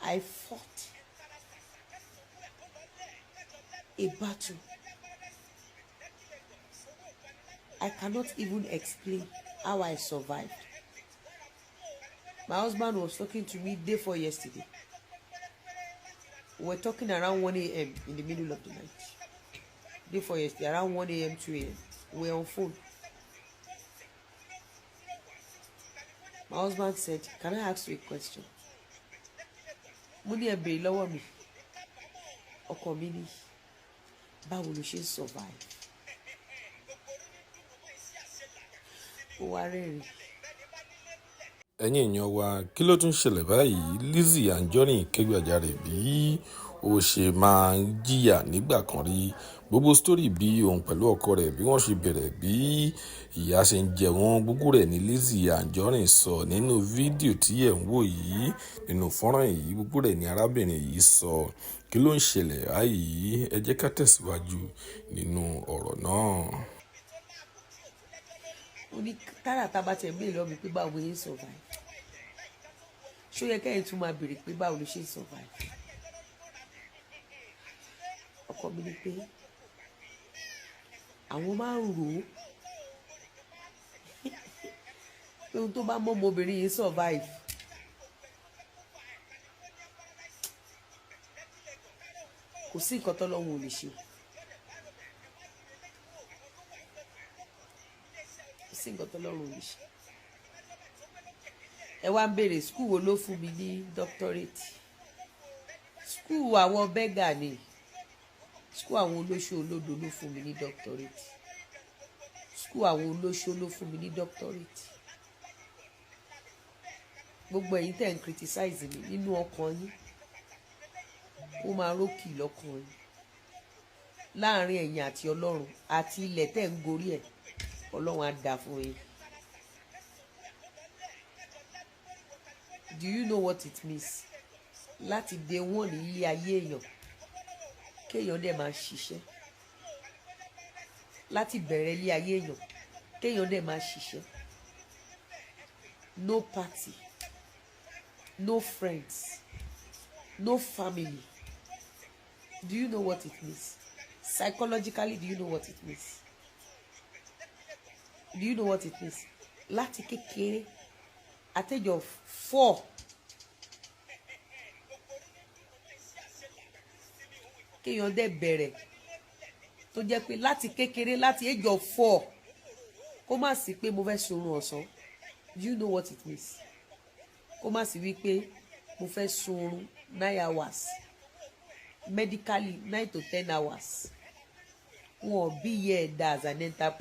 I fought a battle. I cannot even explain how I survived. My husband was talking to me day before yesterday. We were talking around 1 a.m. in the middle of the night. Day before yesterday, around 1 a.m., 2 a.m. We were on phone. My husband said, "Can I ask you a question?" Mo ní ẹ béèrè lọ́wọ́ mi. Ọkọ mi ní, báwo ló ṣe survive? Ó wá rẹ́rìn. Ẹ̀yin èèyàn wa, kí ló tún ṣẹlẹ̀ báyìí? Lizzy Anjorin kẹ́gbàjarè bí ó ṣe máa ń jìyà nígbà kan rí. Gbogbo sítórì bí òun pẹ̀lú ọkọ rẹ̀ bí wọ́n ṣe bẹ̀rẹ̀ bí ìyà ṣe ń jẹ wọ́n, gbogbo rẹ̀ ní Lizzy Anjorin sọ nínú fídíò tí ẹ̀ ń wò yìí, nínú fọ́nrán yìí, gbogbo rẹ̀ ní arábìnrin yìí sọ. Kí ló ń ṣẹlẹ̀ báyìí? Ẹ jẹ́ ká tẹ̀síwájú nínú ọ̀rọ̀ náà. Ó ní tára tábà tẹ̀ mí lọ́mi pé báwo ló ṣe survive. Ṣó yẹ kẹ́yìn tún máa béèrè pé báwo ló ṣe survive. Ọkọ mi ní pé àwọn máa ń rò ó pé ohun tó bá mọ́ ọmọbìnrin yìí survive. Kò sí nǹkan tọ́lọ́run ò lè ṣe. Kò sí nǹkan tọ́lọ́run ò lè ṣe. Ẹ wá ń béèrè skul wo ló fún mi ní doctorate. Skul àwọn bẹ́gà ni. Skul àwọn olóṣó olódo ló fún mi ní doctorate. Skul àwọn olóṣó ló fún mi ní doctorate. Gbogbo ẹ̀yin tẹ́ ń criticize mi nínú ọkàn yín, ó máa rókì lọ́kàn yín. Láàárín ẹ̀yin àti Ọlọ́run àti ilẹ̀ tẹ́ ń gorí ẹ̀, Ọlọ́run á dá fún yín. Do you know what it means? Láti day one ní ilé ayé èèyàn, kéèyàn dẹ̀ máa ṣiṣẹ́. Láti bẹ̀rẹ̀ ilé ayé èèyàn, kéèyàn dẹ̀ máa ṣiṣẹ́. No party, no friends, no family. Do you know what it means? Psychologically, do you know what it means? Do you know what it means? Láti kékeré, at age of 4, kéèyàn dẹ̀ bẹ̀rẹ̀ tó jẹ́ pé láti kékeré, láti age of 4, kó má sí pé mo fẹ́ sunrun ọ̀sán. Do you know what it means? Kó má sí wípé mo fẹ́ sunrun 9 hours. Medically 9 to 10 hours. Wọ́n bí yẹ ẹ̀dá as an entrepreneur.